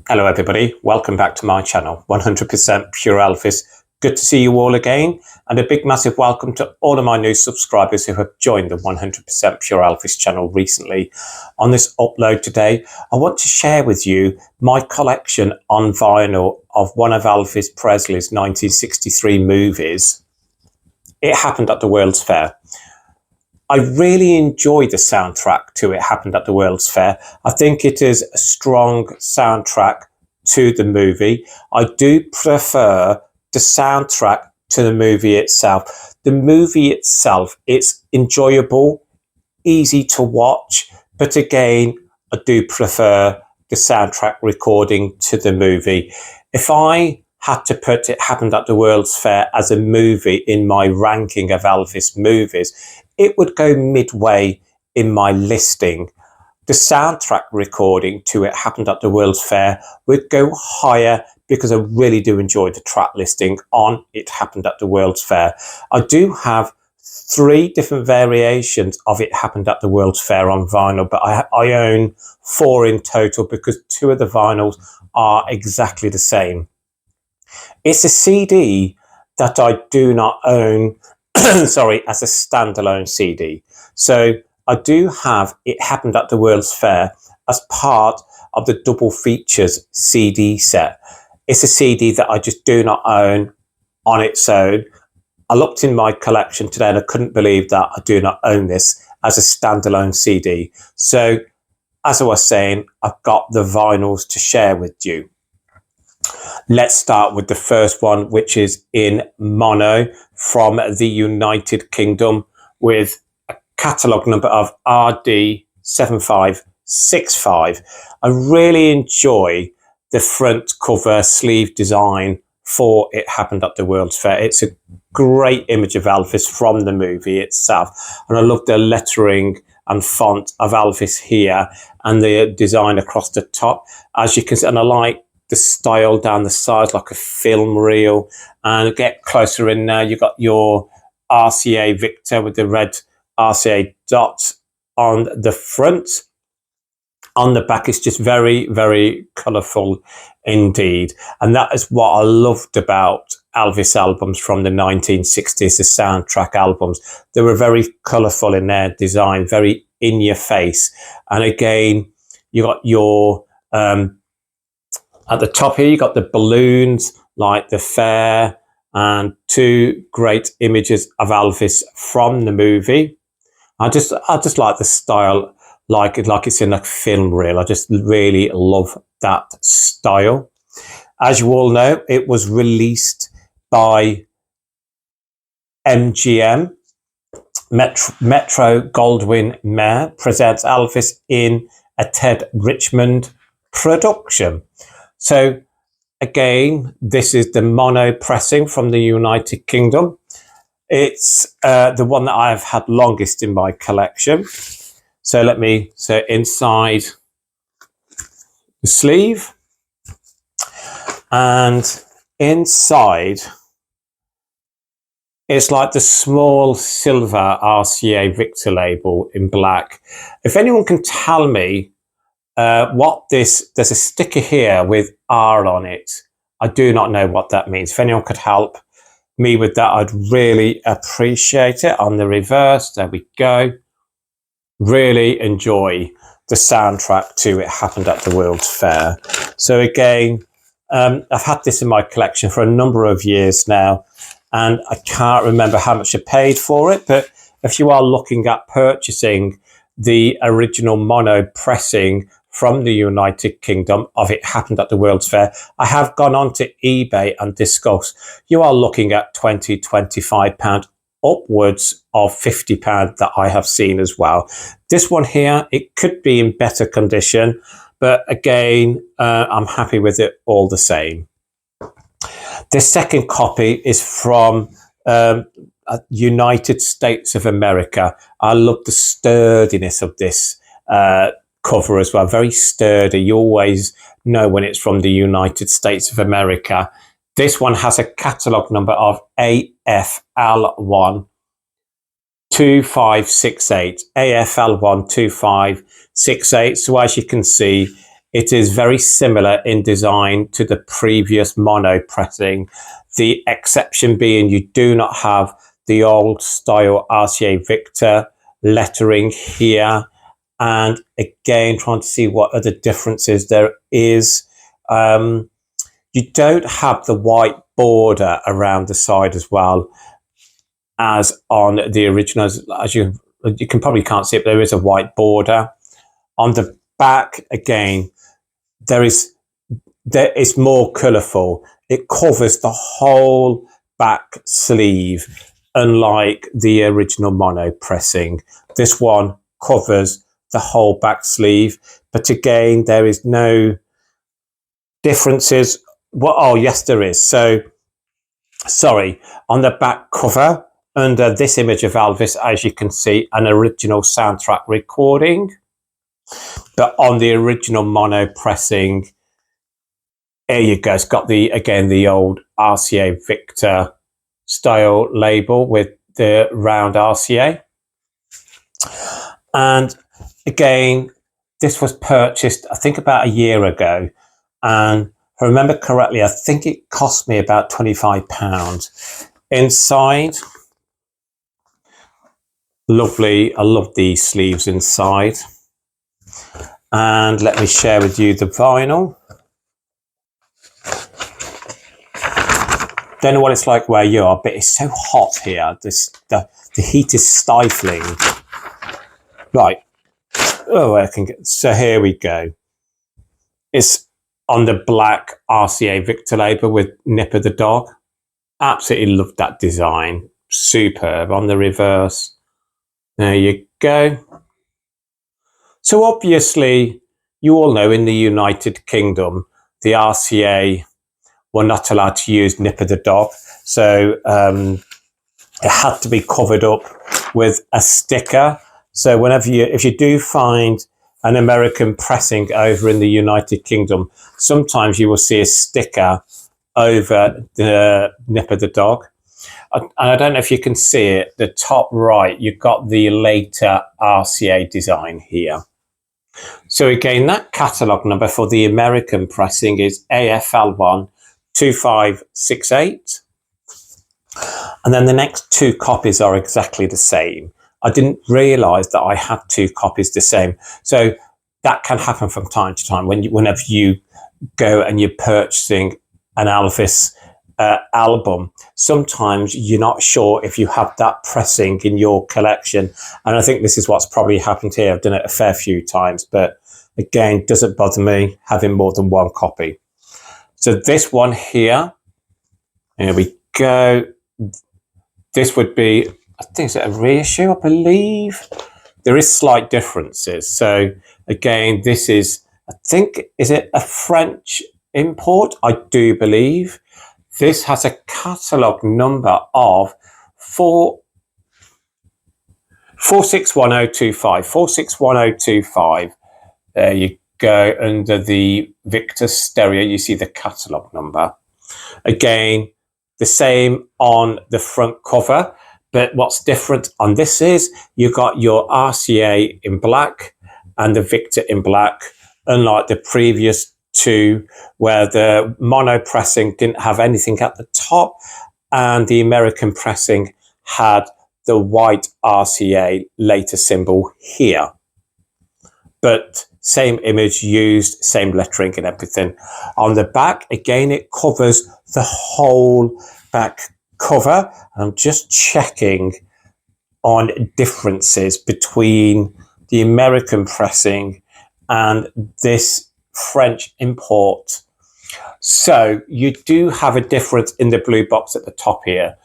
Hello everybody, welcome back to my channel, 100% Pure Elvis. Good to see you all again, and a big massive welcome to all of my new subscribers who have joined the 100% Pure Elvis channel recently. On this upload today, I want to share with you my collection on vinyl of one of Elvis Presley's 1963 movies. It Happened at the World's Fair. I really enjoyed the soundtrack to It Happened at the World's Fair. I think it is a strong soundtrack to the movie. I do prefer the soundtrack to the movie itself. The movie itself, it's enjoyable, easy to watch, but again, I do prefer the soundtrack recording to the movie. If I had to put It Happened at the World's Fair as a movie in my ranking of Elvis movies, it would go midway in my listing. The soundtrack recording to It Happened at the World's Fair would go higher because I really do enjoy the track listing on It Happened at the World's Fair. I do have 3 different variations of It Happened at the World's Fair on vinyl, but I own 4 in total because 2 of the vinyls are exactly the same. It's a CD that I do not own sorry, as a standalone CD. So I do have It Happened at the World's Fair as part of the double features CD set. It's a CD that I just do not own on its own. I looked in my collection today and I couldn't believe that I do not own this as a standalone CD. So as I was saying, I've got the vinyls to share with you. Let's start with the first one, which is in mono from the United Kingdom with a catalogue number of RD7565. I really enjoy the front cover sleeve design for It Happened at the World's Fair. It's a great image of Elvis from the movie itself. And I love the lettering and font of Elvis here and the design across the top. As you can see, and I like the style down the sides like a film reel. And get closer in now, you've got your RCA Victor with the red RCA dot on the front. On the back, it's just very, very colourful indeed. And that is what I loved about Elvis albums from the 1960s, the soundtrack albums. They were very colourful in their design, very in your face. And again, you got your at the top here, you got the balloons, like the fair, and 2 great images of Elvis from the movie. I just like the style, like it's in a film reel. I just really love that style. As you all know, it was released by MGM. Metro Goldwyn Mayer presents Elvis in a Ted Richmond production. So again, this is the mono pressing from the United Kingdom. It's the one that I've had longest in my collection. So inside the sleeve, and inside it's like the small silver RCA Victor label in black. If anyone can tell me there's a sticker here with R on it. I do not know what that means. If anyone could help me with that, I'd really appreciate it. On the reverse, there we go. Really enjoy the soundtrack to It Happened at the World's Fair. So again, I've had this in my collection for a number of years now, and I can't remember how much I paid for it, but if you are looking at purchasing the original mono pressing from the United Kingdom of It Happened at the World's Fair, I have gone on to eBay and discussed. You are looking at £20, £25, upwards of £50 that I have seen as well. This one here, it could be in better condition, but again, I'm happy with it all the same. The second copy is from United States of America. I love the sturdiness of this cover as well, very sturdy. You always know when it's from the United States of America. This one has a catalogue number of AFL1 2568. AFL1 2568. So as you can see, It is very similar in design to the previous mono pressing. The exception being you do not have the old style RCA Victor lettering here. And again, trying to see what other differences there is. You don't have the white border around the side as well as on the originals. As you can probably can't see it, but there is a white border. On the back, again, there is more colourful. It covers the whole back sleeve, unlike the original mono pressing. This one covers the whole back sleeve, but again, there is no differences. Well, oh yes, there is. So, sorry, on the back cover, under this image of Elvis, as you can see, an original soundtrack recording. But on the original mono pressing, there you go. It's got the old RCA Victor style label with the round RCA. And again, this was purchased, I think, about a year ago. And if I remember correctly, I think it cost me about £25. Inside, lovely. I love these sleeves inside. And let me share with you the vinyl. Don't know what it's like where you are, but it's so hot here. The heat is stifling. Right. Oh, I can get. So here we go. It's on the black RCA Victor label with Nipper the dog. Absolutely love that design. Superb. On the reverse. There you go. So obviously, you all know in the United Kingdom, the RCA were not allowed to use Nipper the dog. So it had to be covered up with a sticker. So if you do find an American pressing over in the United Kingdom, sometimes you will see a sticker over the Nipper the dog. And I don't know if you can see it, the top right, you've got the later RCA design here. So again, that catalogue number for the American pressing is AFL1 2568. And then the next two copies are exactly the same. I didn't realise that I had two copies the same. So that can happen from time to time whenever you go and you're purchasing an Elvis album. Sometimes you're not sure if you have that pressing in your collection. And I think this is what's probably happened here. I've done it a fair few times, but again, doesn't bother me having more than one copy. So this one here we go. This would be, I think it's a reissue, I believe. There is slight differences. So again, this is, I think, is it a French import? I do believe. This has a catalogue number of 461025. 461025. There you go. Under the Victor stereo, you see the catalogue number. Again, the same on the front cover, but what's different on this is you've got your RCA in black and the Victor in black, unlike the previous two where the mono pressing didn't have anything at the top and the American pressing had the white RCA later symbol here. But same image used, same lettering and everything. On the back, again, it covers the whole back cover. I'm just checking on differences between the American pressing and this French import. So you do have a difference in the blue box at the top here.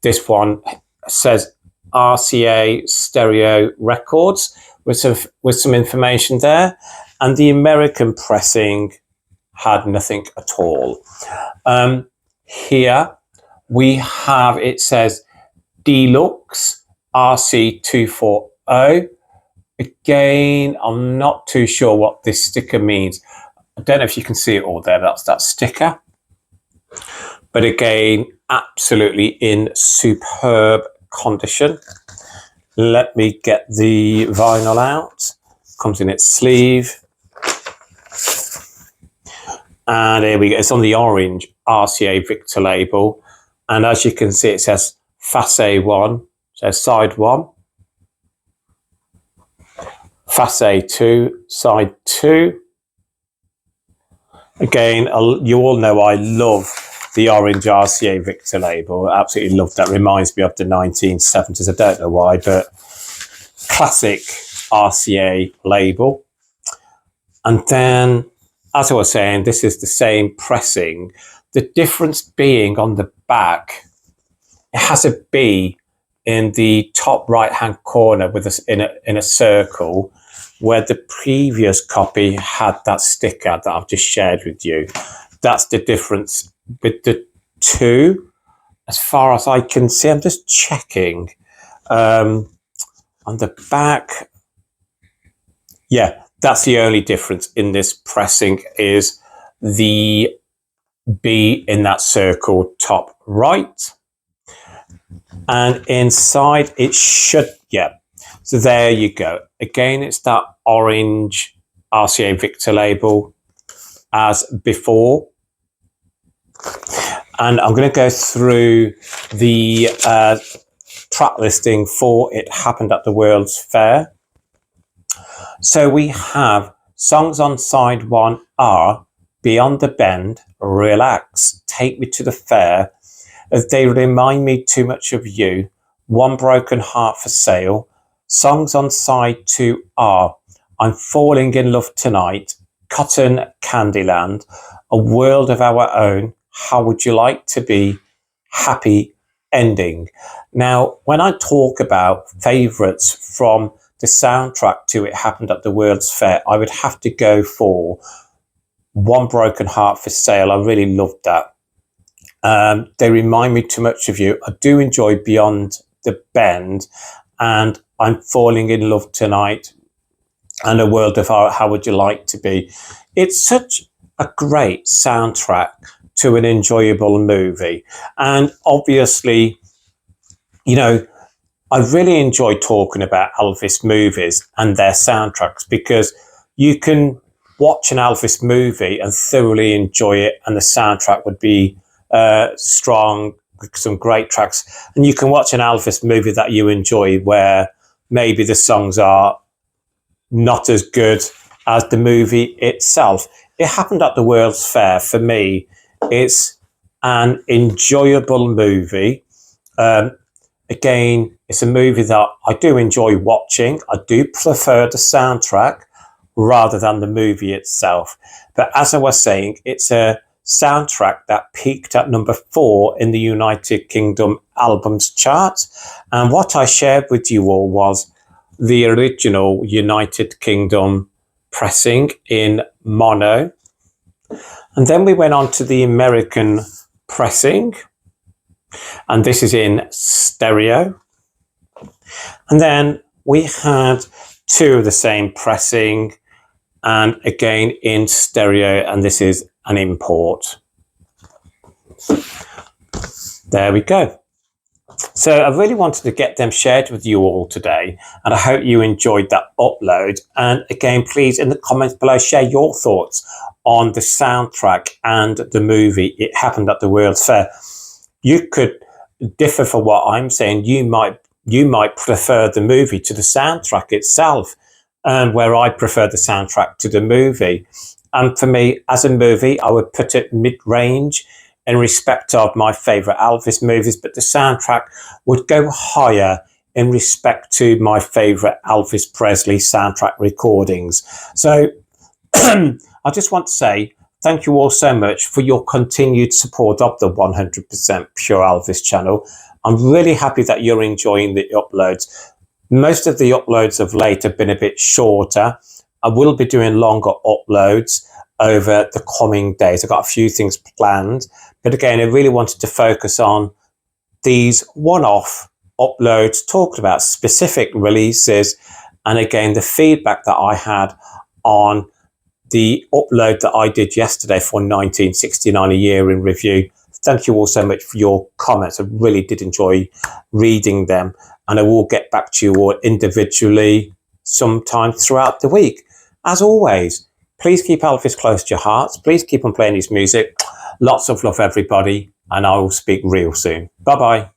This one says RCA Stereo Records with some information there, and the American pressing had nothing at all. Here we have, it says Deluxe RC240. Again, I'm not too sure what this sticker means. I don't know if you can see it all there. That's that sticker. But again, absolutely in superb condition. Let me get the vinyl out. Comes in its sleeve. And here we go. It's on the orange RCA Victor label. And as you can see, it says Face 1, so side 1. Face 2, side 2. Again, you all know I love the orange RCA Victor label. I absolutely love that. Reminds me of the 1970s. I don't know why, but classic RCA label. And then, as I was saying, this is the same pressing. The difference being on the back, it has a B in the top right-hand corner with us in a circle, where the previous copy had that sticker that I've just shared with you. That's the difference with the two, as far as I can see. I'm just checking. On the back, yeah, that's the only difference in this pressing, is the B in that circle top right. And inside it should, yeah. So there you go. Again, it's that orange RCA Victor label as before. And I'm going to go through the track listing for It Happened at the World's Fair. So we have songs on side 1 are Beyond the Bend, Relax, Take Me to the Fair, As They Remind Me Too Much of You, One Broken Heart for Sale. Songs on side 2 are I'm Falling in Love Tonight, Cotton Candyland, A World of Our Own, How Would You Like to Be, Happy Ending. Now, when I talk about favourites from the soundtrack to It Happened at the World's Fair, I would have to go for One Broken Heart for Sale. I really loved that. They Remind Me Too Much of You. I do enjoy Beyond the Bend, and I'm Falling in Love Tonight, and A World of How Would You Like to Be. It's such a great soundtrack to an enjoyable movie. And obviously, you know, I really enjoy talking about Elvis movies and their soundtracks, because you can watch an Elvis movie and thoroughly enjoy it, and the soundtrack would be strong, with some great tracks. And you can watch an Elvis movie that you enjoy where maybe the songs are not as good as the movie itself. It Happened at the World's Fair, for me, it's an enjoyable movie. Again, it's a movie that I do enjoy watching. I do prefer the soundtrack rather than the movie itself. But as I was saying, it's a soundtrack that peaked at number 4 in the United Kingdom albums chart. And what I shared with you all was the original United Kingdom pressing in mono. And then we went on to the American pressing, and this is in stereo. And then we had 2 of the same pressing, and again in stereo, and this is an import. There we go. So I really wanted to get them shared with you all today, and I hope you enjoyed that upload. And again, please, in the comments below, share your thoughts on the soundtrack and the movie It Happened at the World's Fair. You could differ for what I'm saying. You might prefer the movie to the soundtrack itself, and where I prefer the soundtrack to the movie. And for me, as a movie, I would put it mid-range in respect of my favourite Elvis movies, but the soundtrack would go higher in respect to my favourite Elvis Presley soundtrack recordings. So I just want to say thank you all so much for your continued support of the 100% Pure Elvis channel. I'm really happy that you're enjoying the uploads. Most of the uploads of late have been a bit shorter. I will be doing longer uploads over the coming days. I've got a few things planned, but again, I really wanted to focus on these one-off uploads, talking about specific releases, and again, the feedback that I had on the upload that I did yesterday for 1969 A Year in Review. Thank you all so much for your comments. I really did enjoy reading them, and I will get back to you all individually sometime throughout the week. As always, Please keep Elvis close to your hearts. Please keep on playing his music. Lots of love, everybody, and I will speak real soon. Bye-bye.